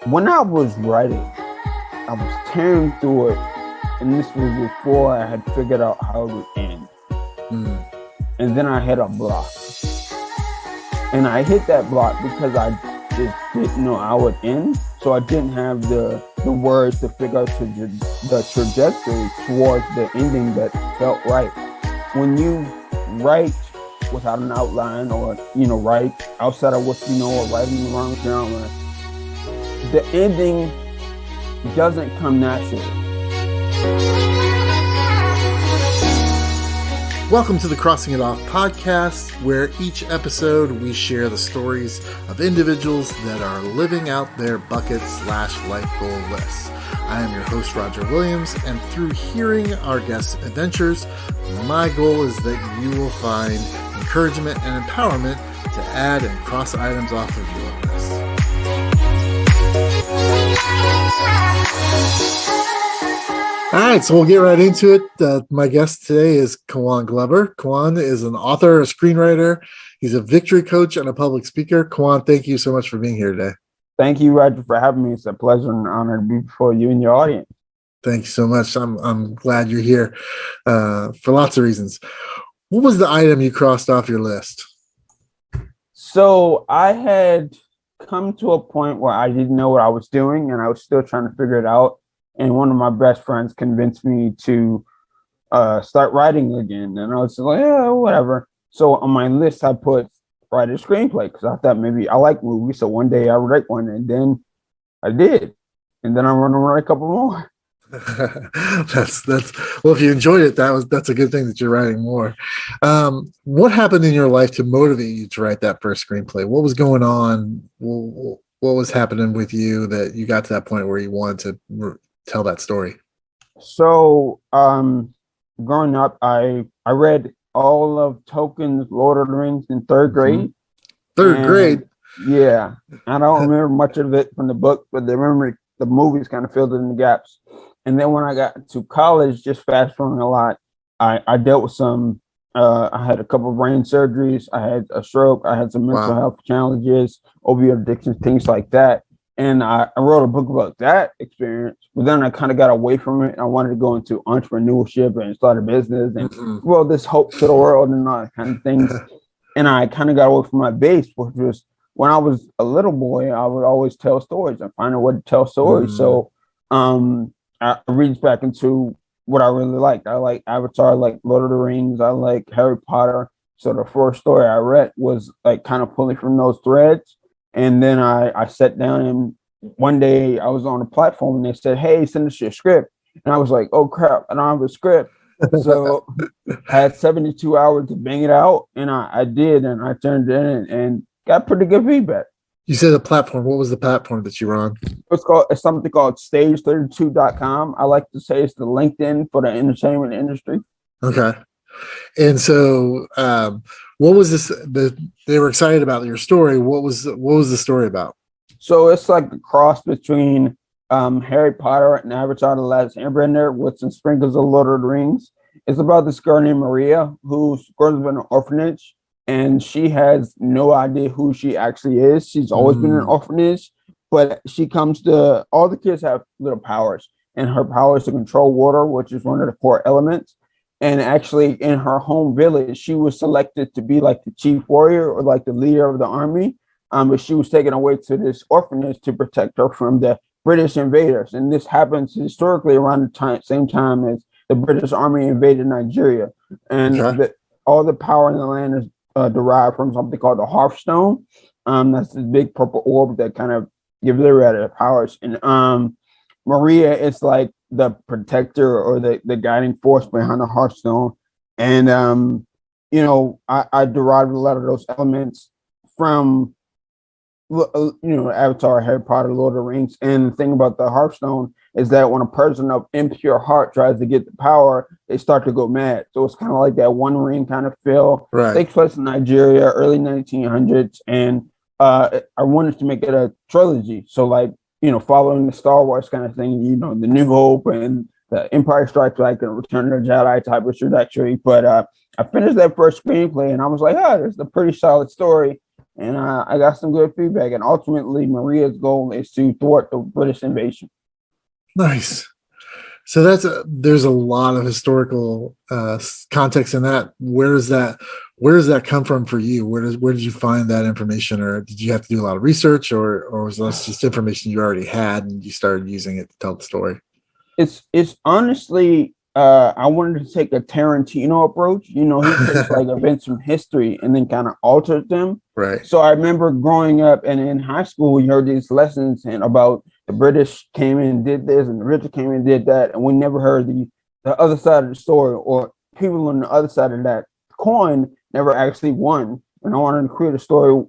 When I was writing, I was tearing through it, and this was before I had figured out how it would end. And then I hit a block. And I hit that block because I just didn't know how it would end. So I didn't have the words to figure out the trajectory towards the ending that felt right. When you write without an outline, or write outside of what you know, or write in the wrong genre, the ending doesn't come naturally. Welcome to the Crossing It Off podcast, where each episode we share the stories of individuals that are living out their bucket/life goal lists. I am your host, Roger Williams, and through hearing our guests' adventures, my goal is that you will find encouragement and empowerment to add and cross items off of your list. All right, so we'll get right into it. My guest today is Kawan Glover. Kawan is an author, a screenwriter. He's a victory coach and a public speaker. Kawan, thank you so much for being here today. Thank you, Roger, for having me. It's a pleasure and honor to be before you and your audience. Thank you so much. I'm glad you're here for lots of reasons. What was the item you crossed off your list? So I had come to a point where I didn't know what I was doing, and I was still trying to figure it out. And one of my best friends convinced me to start writing again. And I was just like, yeah, whatever. So on my list, I put write a screenplay because I thought maybe I like movies. So one day I would write one, and then I did. And then I'm going to write a couple more. that's well, if you enjoyed it, that's a good thing that you're writing more. What happened in your life to motivate you to write that first screenplay? What was going on? What was happening with you that you got to that point where you wanted to tell that story? So growing up, I read all of Tolkien's Lord of the Rings in third grade. Third grade? Yeah. I don't remember much of it from the book, but I remember the movies kind of filled in the gaps. And then when I got to college, just fast forwarding a lot, I dealt with some, I had a couple of brain surgeries, I had a stroke, I had some mental health challenges, opioid addiction, things like that. And I wrote a book about that experience, but then I kind of got away from it. I wanted to go into entrepreneurship and start a business and this hope to the world and all that kind of things. And I kind of got away from my base, which was when I was a little boy, I would always tell stories and find a way to tell stories. So I reached back into what I really liked. I like Avatar, I like Lord of the Rings, I like Harry Potter. So the first story I read was like kind of pulling from those threads. And then I sat down, and one day I was on a platform and they said, hey, send us your script. And I was like, oh crap, I don't have a script. So I had 72 hours to bang it out, and I did, and I turned it in and got pretty good feedback. You said a platform. What was the platform that you were on? It's something called stage32.com. I like to say it's the LinkedIn for the entertainment industry. Okay. And so what was this? They were excited about your story. What was the story about? So it's like a cross between Harry Potter and Avatar: The Last Airbender with some sprinkles of Lord of the Rings. It's about this girl named Maria who's grown up in an orphanage, and she has no idea who she actually is. She's always been in an orphanage, but she comes to, all the kids have little powers, and her power is to control water, which is one of the core elements. And actually in her home village, she was selected to be like the chief warrior or like the leader of the army. But she was taken away to this orphanage to protect her from the British invaders. And this happens historically around the same time as the British army invaded Nigeria. And all the power in the land is derived from something called the Hearthstone. That's this big purple orb that kind of gives everybody the powers. And Maria is like the protector or the guiding force behind the Hearthstone. And, I derived a lot of those elements from, Avatar, Harry Potter, Lord of the Rings. And the thing about the Hearthstone is that when a person of impure heart tries to get the power, they start to go mad. So it's kind of like that One Ring kind of feel. Right. Takes place in Nigeria, early 1900s. And I wanted to make it a trilogy. So like, following the Star Wars kind of thing, the New Hope and the Empire Strikes Back and Return of the Jedi type of trajectory. But I finished that first screenplay and I was like, this is a pretty solid story. and I got some good feedback. And ultimately, Maria's goal is to thwart the British invasion. Nice. So there's a lot of historical context in that. Where does that come from for you? Where did you find that information, or did you have to do a lot of research, or was that just information you already had and you started using it to tell the story? It's honestly, I wanted to take a Tarantino approach. You know, he takes like events from history and then kind of alters them. Right. So I remember growing up and in high school, we heard these lessons and about the British came in and did this and the British came in and did that, and we never heard the other side of the story, or people on the other side of that coin never actually won. And I wanted to create a story.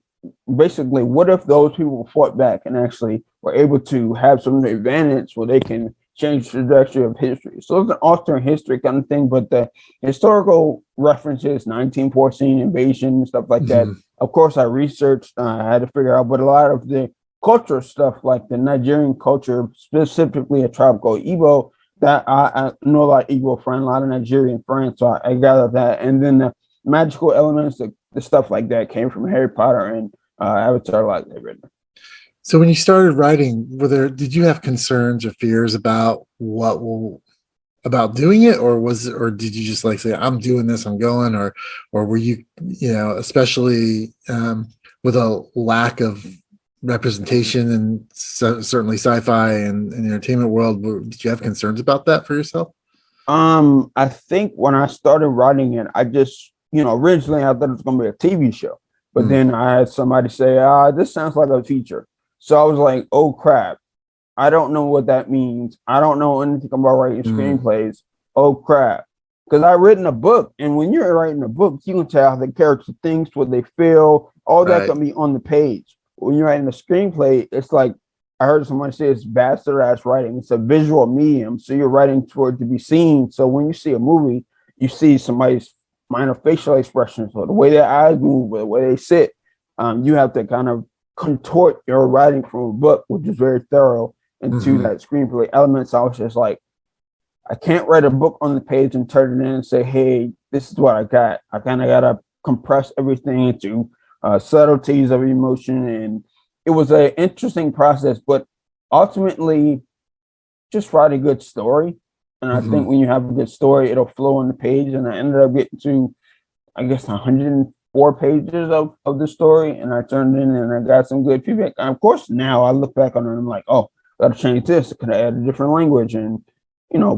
Basically, what if those people fought back and actually were able to have some advantage where they can change the trajectory of history? So it's an alternate history kind of thing, but the historical references, 1914 invasion and stuff like that. Mhm. Of course, I researched, I had to figure out, but a lot of the cultural stuff, like the Nigerian culture, specifically a tribe called Igbo, that I know a lot of Igbo friends, a lot of Nigerian friends, so I gathered that. And then the magical elements, the stuff like that came from Harry Potter and Avatar, like they've written. So when you started writing, did you have concerns or fears about about doing it, or did you just like say, I'm doing this, I'm going, or were you, especially with a lack of representation and certainly sci-fi and entertainment world, did you have concerns about that for yourself? I think when I started writing it, I just, originally I thought it was going to be a TV show, but Mm, then I had somebody say, this sounds like a feature. So I was like, oh crap, I don't know what that means. I don't know anything about writing mm, screenplays. Oh crap. Because I've written a book, and when you're writing a book, you can tell how the character thinks, what they feel, all that right. can be on the page. When you're writing a screenplay, it's like I heard someone say it's bastardized writing. It's a visual medium, so you're writing for it to be seen. So when you see a movie, you see somebody's minor facial expressions or the way their eyes move or the way they sit. You have to kind of contort your writing from a book, which is very thorough, into Hmm. that screenplay elements. I was just like, I can't write a book on the page and turn it in and say, hey, this is what I got. I kind of got to compress everything into subtleties of emotion. And it was an interesting process, but ultimately, just write a good story. And I think Hmm. when you have a good story, it'll flow on the page. And I ended up getting to, I guess, 104 pages of the story. And I turned it in and I got some good feedback. And of course, now I look back on it and I'm like, oh, got to change this. Could I add a different language? And,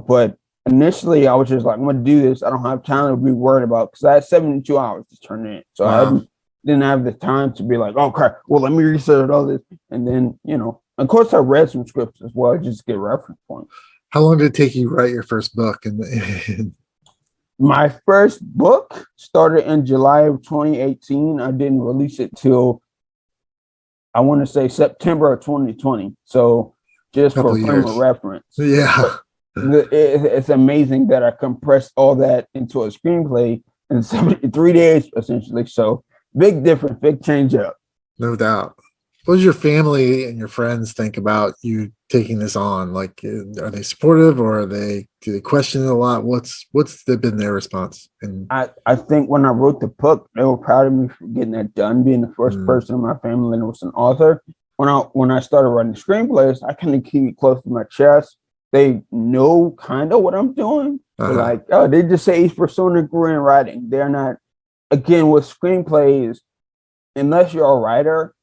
but initially I was just like, I'm going to do this. I don't have time to be worried about, because I had 72 hours to turn it in. So Wow. didn't have the time to be like, oh crap, well, let me research all this. And then, of course I read some scripts as well, just to get reference points. How long did it take you to write your first book? And My first book started in July of 2018. I didn't release it till, I want to say, September of 2020. So a just couple for of frame of years. reference. Yeah. But it's amazing that I compressed all that into a screenplay in 73 days, essentially. So big difference, big change up. No doubt. What does your family and your friends think about you taking this on? Like, are they supportive, or do they question it a lot? What's been their response? And I think when I wrote the book, they were proud of me for getting that done, being the first mm, person in my family that was an author. When I started writing screenplays, I kind of keep it close to my chest. They know kind of what I'm doing, but uh-huh. like, oh, they just say he's pursuing a career in writing. They're not, again, with screenplays, unless you're a writer,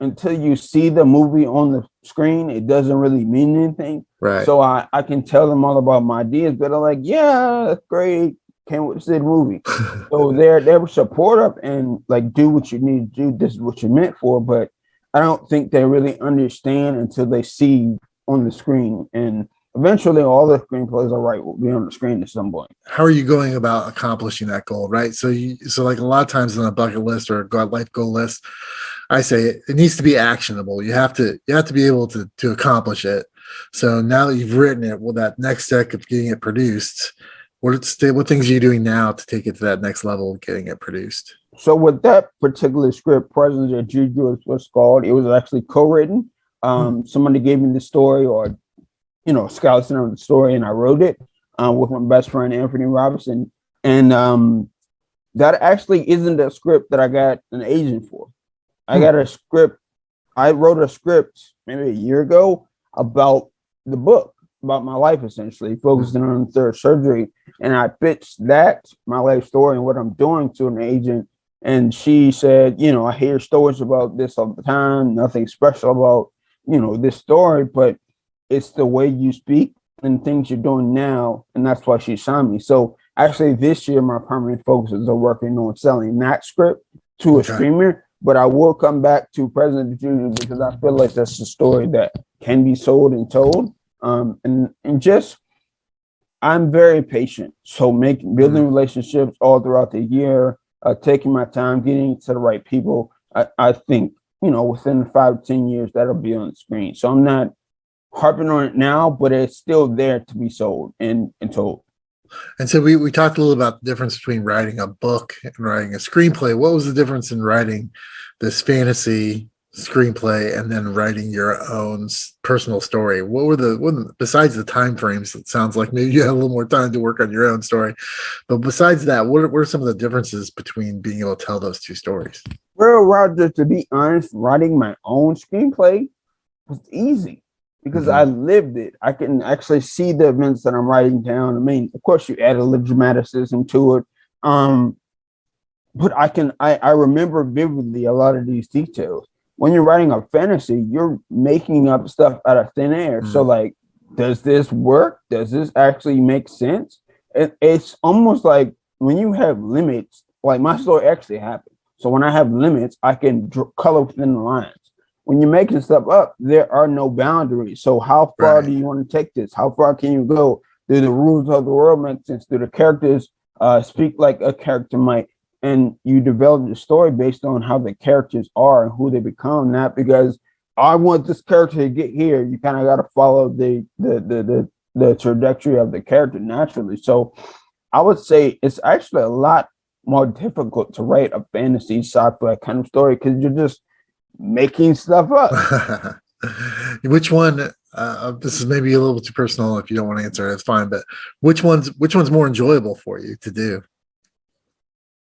until you see the movie on the screen, it doesn't really mean anything. Right. So I can tell them all about my ideas, but they're like, yeah, that's great. Can't wait to see the movie. So they were supportive and like, do what you need to do. This is what you're meant for. But I don't think they really understand until they see on the screen. And eventually all the screenplays I write will be on the screen at some point. How are you going about accomplishing that goal? Right. So like a lot of times on a bucket list or a life goal list, I say it needs to be actionable. You have to be able to accomplish it. So now that you've written it, well, that next step of getting it produced, what things are you doing now to take it to that next level of getting it produced? So with that particular script, Presence of Juju is what's called. It was actually co-written. Hmm. Somebody gave me the story, or skeleton of the story, and I wrote it with my best friend Anthony Robinson. And that actually isn't a script that I got an agent for. I got a script. I wrote a script maybe a year ago about the book, about my life, essentially focusing on third surgery. And I pitched that, my life story and what I'm doing, to an agent. And she said, I hear stories about this all the time, nothing special about, this story, but it's the way you speak and things you're doing now. And that's why she signed me. So actually this year, my primary focus is on working on selling that script to a streamer, but I will come back to President Junior because I feel like that's a story that can be sold and told. And just, I'm very patient. So building relationships all throughout the year, taking my time, getting to the right people. I think, within 5 to 10 years, that'll be on the screen. So I'm not harping on it now, but it's still there to be sold and told. And so we talked a little about the difference between writing a book and writing a screenplay. What was the difference in writing this fantasy screenplay and then writing your own personal story? What were besides the time frames? It sounds like maybe you had a little more time to work on your own story, but besides that, what are some of the differences between being able to tell those two stories? Well, Roger, to be honest, writing my own screenplay was easy because I lived it. I can actually see the events that I'm writing down. I mean, of course, you add a little dramaticism to it. But I remember vividly a lot of these details. When you're writing a fantasy, you're making up stuff out of thin air. So like, does this work? Does this actually make sense? It's almost like when you have limits, like my story actually happened. So when I have limits, I can color within the lines. When you're making stuff up, there are no boundaries. So how far do you want to take this? How far can you go? Do the rules of the world make sense? Do the characters speak like a character might? And you develop the story based on how the characters are and who they become, not because I want this character to get here. You kind of got to follow the trajectory of the character naturally. So I would say it's actually a lot more difficult to write a fantasy sci-fi kind of story because you're just making stuff up. Which one? This is maybe a little too personal. If you don't want to answer, it's fine. But which one's more enjoyable for you to do?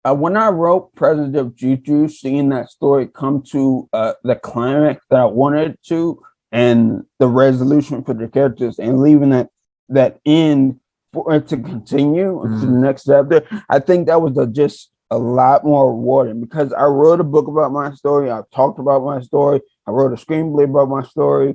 When I wrote President of Juju, seeing that story come to the climax that I wanted to, and the resolution for the characters, and leaving that end for it to continue to the next chapter, I think that was just a lot more rewarding because I wrote a book about my story. I talked about my story. I wrote a screenplay about my story.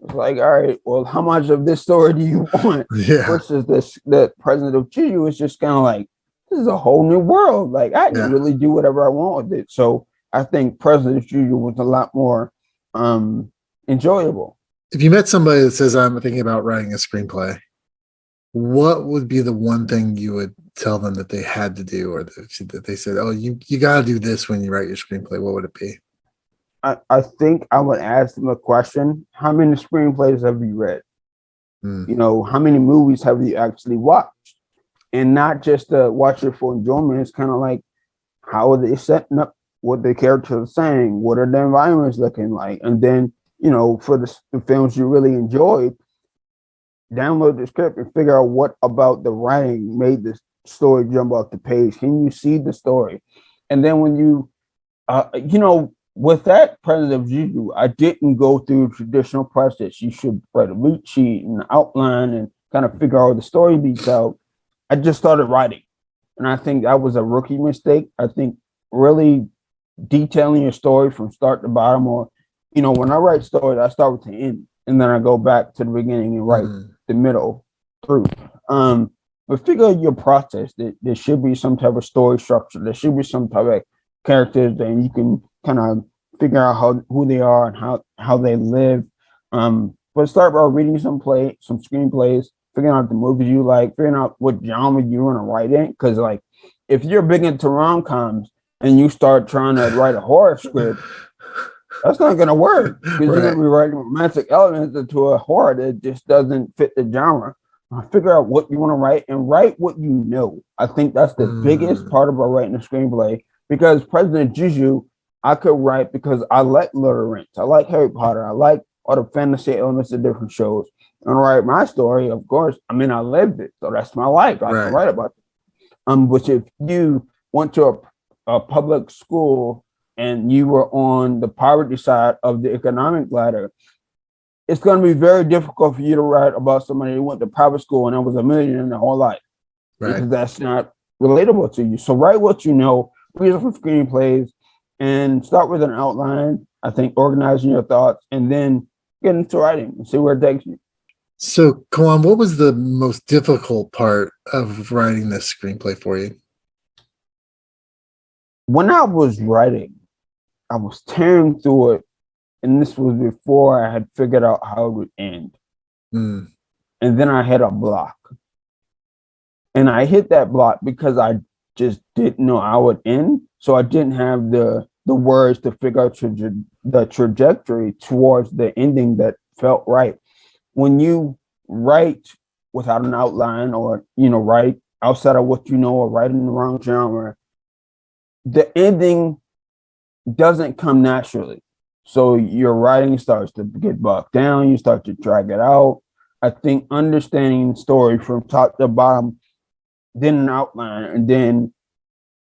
It's like, all right, well, how much of this story do you want? Versus the President of Juju is just kind of like, this is a whole new world. Like I can really do whatever I want with it. So I think President Juju was a lot more enjoyable. If you met somebody that says, I'm thinking about writing a screenplay, what would be the one thing you would tell them that they had to do, or that they said, oh, you got to do this when you write your screenplay? What would it be? I think I would ask them a question. How many screenplays have you read? How many movies have you actually watched? And not just to watch it for enjoyment. It's kind of like, how are they setting up what the characters are saying? What are the environments looking like? And then, for the films you really enjoyed, download the script and figure out what about the writing made the story jump off the page. Can you see the story? And then when you, with that President of Juju, I didn't go through the traditional process. You should write a lead sheet and outline and kind of figure out the story beats out. I just started writing. And I think that was a rookie mistake. I think really detailing your story from start to bottom, or, when I write stories, I start with the end and then I go back to the beginning and write the middle through. But figure out your process. There should be some type of story structure. There should be some type of characters that you can kind of figure out who they are and how they live. But start by reading some screenplays, figuring out the movies you like, figuring out what genre you want to write in. Because like, if you're big into rom-coms and you start trying to write a horror script, that's not going to work because you're going to be writing romantic elements into a horror that just doesn't fit the genre. Figure out what you want to write and write what you know. I think that's the biggest part about writing a screenplay, because President Juju, I could write because I like Lord of the Rings. I like Harry Potter. I like all the fantasy elements of different shows. And write my story, of course, I lived it. So that's my life. I can write about it. Which if you went to a public school and you were on the poverty side of the economic ladder, it's going to be very difficult for you to write about somebody who went to private school and was a millionaire their whole life, Right. because that's not relatable to you. So write what you know, read some screenplays, and start with an outline. I think organizing your thoughts, and then get into writing and see where it takes you. So, Kawan, what was the most difficult part of writing this screenplay for you? When I was writing, I was tearing through it, and this was before I had figured out how it would end. Mm. And then I hit a block. And I hit that block because I just didn't know how it would end. So I didn't have the words to figure out the trajectory towards the ending that felt right. When you write without an outline, or write outside of what you know, or write in the wrong genre, the ending doesn't come naturally. So your writing starts to get bogged down. You start to drag it out. I think understanding the story from top to bottom, then an outline, and then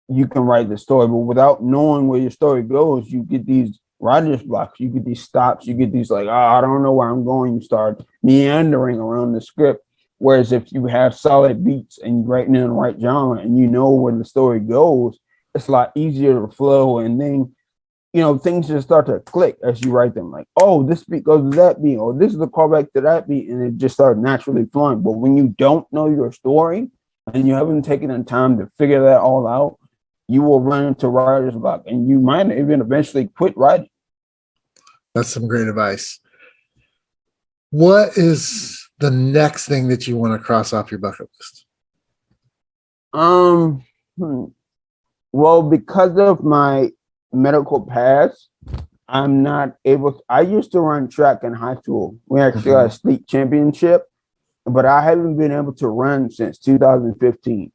you can write the story. But without knowing where your story goes, you get these writer's blocks. You get these stops. You get these like, I don't know where I'm going. You start meandering around the script. Whereas if you have solid beats and you're writing in the right genre and you know where the story goes, it's a lot easier to flow. And then things just start to click as you write them. Like, oh, this beat goes to that beat, or this is the callback to that beat, and it just starts naturally flowing. But when you don't know your story and you haven't taken the time to figure that all out, you will run into writer's block, and you might even eventually quit writing. That's some great advice. What is the next thing that you want to cross off your bucket list? Well, because of my medical past, I'm not able to. I used to run track in high school. We actually had a state championship, but I haven't been able to run since 2015.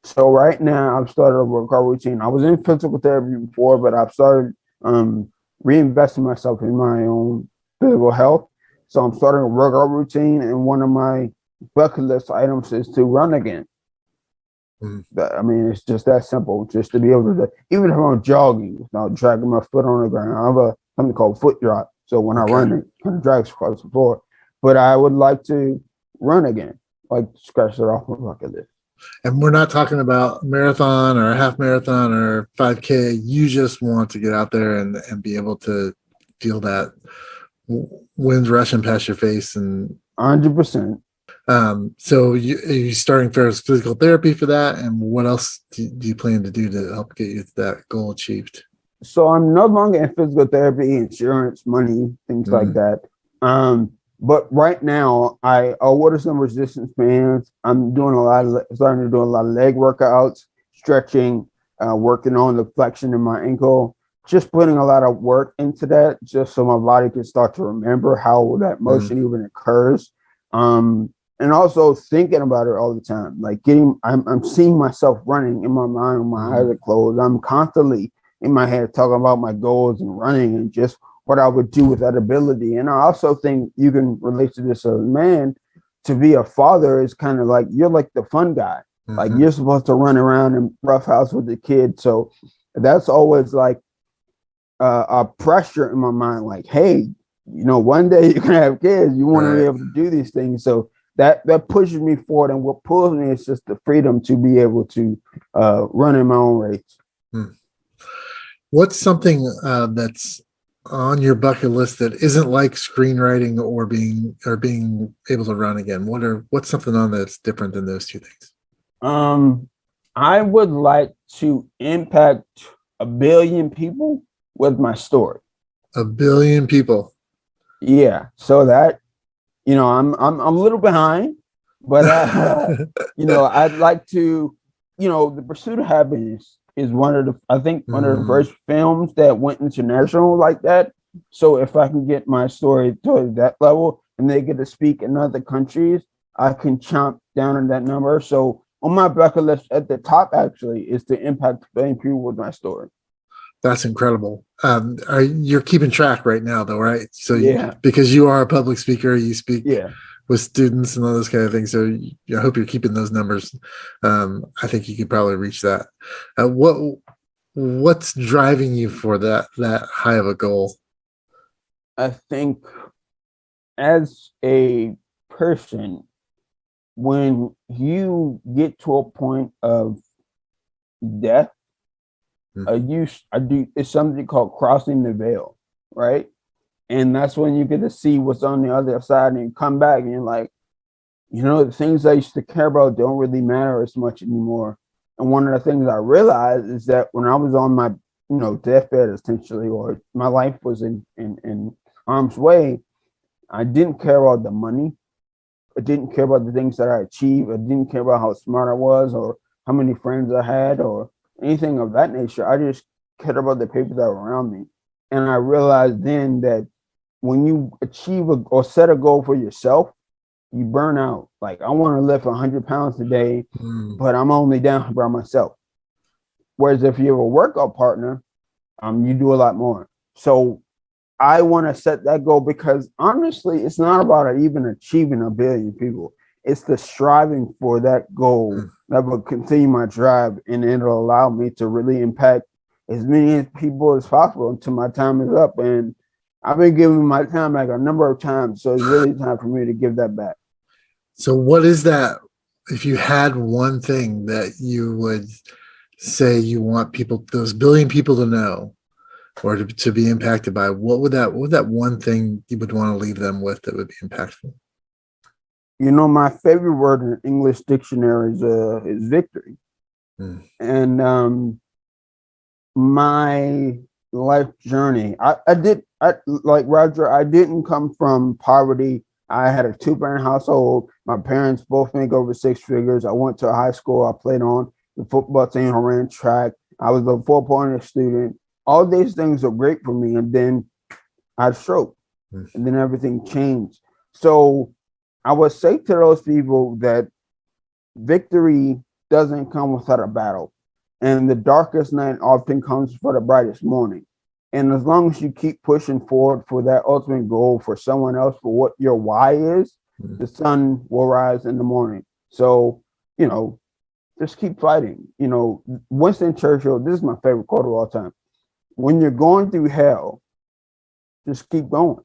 So right now I've started a workout routine. I was in physical therapy before, but I've started reinvesting myself in my own physical health. So I'm starting a workout routine, and one of my bucket list items is to run again. I mean, it's just that simple. Just to be able to, even if I'm jogging, without dragging my foot on the ground. I have something called foot drop. So when I run, it kind of drags across the floor. But I would like to run again, like scratch it off my bucket list. And we're not talking about marathon or a half marathon or 5K. You just want to get out there and be able to feel that wind rushing past your face. And 100%. So you starting physical therapy for that, and what else do you plan to do to help get you that goal achieved? So I'm no longer in physical therapy, insurance, money, things like that. But right now I ordered some resistance bands. I'm doing starting to do a lot of leg workouts, stretching, working on the flexion in my ankle, just putting a lot of work into that, just so my body can start to remember how that motion even occurs. And also thinking about it all the time, like I'm seeing myself running in my mind when my eyes are closed. I'm constantly in my head talking about my goals and running and just what I would do with that ability. And I also think you can relate to this as a man. To be a father is kind of like, you're like the fun guy. Like you're supposed to run around and roughhouse with the kid. So that's always like a pressure in my mind. Like, hey, one day you're gonna have kids. You want to be able to do these things. So that pushes me forward, and what pulls me is just the freedom to be able to run in my own race. What's something that's on your bucket list that isn't like screenwriting or being able to run again? What's something on that's different than those two things? I would like to impact 1 billion people with my story. 1 billion people. Yeah. So that, I'm a little behind, but I'd like to, The Pursuit of Happiness is one of the first films that went international like that. So if I can get my story to that level and they get to speak in other countries, I can chomp down on that number. So on my bucket list at the top actually is to impact 1 billion people with my story. That's incredible. You're keeping track right now, though, right? So because you are a public speaker, you speak with students and all those kind of things. So I hope you're keeping those numbers. I think you could probably reach that. What What's driving you for that high of a goal? I think as a person, when you get to a point of death, it's something called crossing the veil, right? And that's when you get to see what's on the other side, and you come back and you're like, the things I used to care about don't really matter as much anymore. And one of the things I realized is that when I was on my, deathbed essentially, or my life was in harm's way, I didn't care about the money. I didn't care about the things that I achieved. I didn't care about how smart I was or how many friends I had or anything of that nature. I just cared about the people that were around me. And I realized then that when you achieve or set a goal for yourself, you burn out. Like, I want to lift 100 pounds today, but I'm only down by myself. Whereas if you have a workout partner, you do a lot more. So I want to set that goal because honestly, it's not about even achieving 1 billion people. It's the striving for that goal that will continue my drive, and it'll allow me to really impact as many people as possible until my time is up. And I've been giving my time back a number of times, so it's really time for me to give that back. So what is that? If you had one thing that you would say you want those 1 billion people to know or to be impacted by, what would that one thing you would want to leave them with that would be impactful? My favorite word in English dictionary is victory. And my life journey, I like Roger, I didn't come from poverty. I had a 2-parent household. My parents both make over 6 figures. I went to a high school. I played on the football team. I ran track. I was a 4-pointer student. All these things are great for me. And then I had a stroke. And then everything changed. So I would say to those people that victory doesn't come without a battle. And the darkest night often comes for the brightest morning. And as long as you keep pushing forward for that ultimate goal for someone else, for what your why is, the sun will rise in the morning. So, just keep fighting. Winston Churchill, this is my favorite quote of all time. When you're going through hell, just keep going.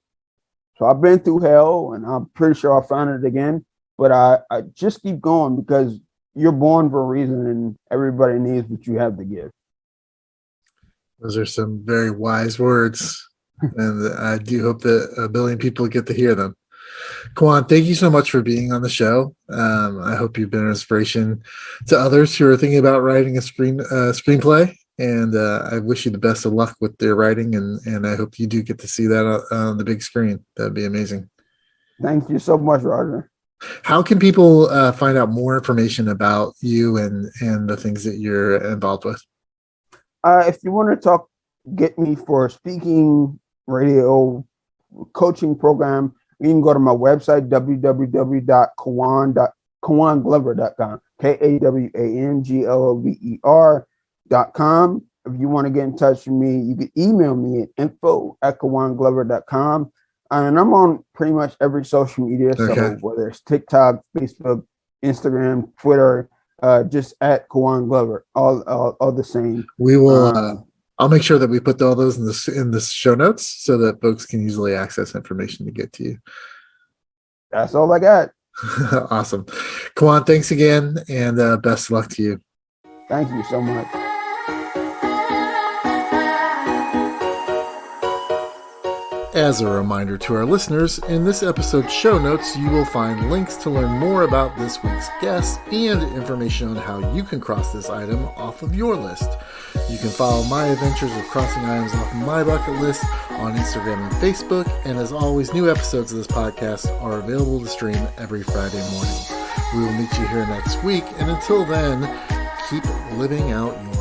So I've been through hell, and I'm pretty sure I'll find it again. But I just keep going because you're born for a reason, and everybody needs what you have to give. Those are some very wise words, and I do hope that 1 billion people get to hear them. Kawan, thank you so much for being on the show. I hope you've been an inspiration to others who are thinking about writing a screenplay, and I wish you the best of luck with their writing, and I hope you do get to see that on the big screen. That'd be amazing. Thank you so much, Roger. How can people find out more information about you and the things that you're involved with? If you want to get me for a speaking, radio, coaching program, you can go to my website, www.kawanglover.com, KAWANGLOVER.com. If you want to get in touch with me, you can email me at info@kawanglover.com. And I'm on pretty much every social media, so whether it's TikTok, Facebook, Instagram, Twitter, just at Kawan Glover, all the same. We will. I'll make sure that we put all those in the show notes so that folks can easily access information to get to you. That's all I got. Awesome, Kawan. Thanks again, and best of luck to you. Thank you so much. As a reminder to our listeners, in this episode's show notes, you will find links to learn more about this week's guest and information on how you can cross this item off of your list. You can follow my adventures of crossing items off my bucket list on Instagram and Facebook, and as always, new episodes of this podcast are available to stream every Friday morning. We will meet you here next week, and until then, keep living out your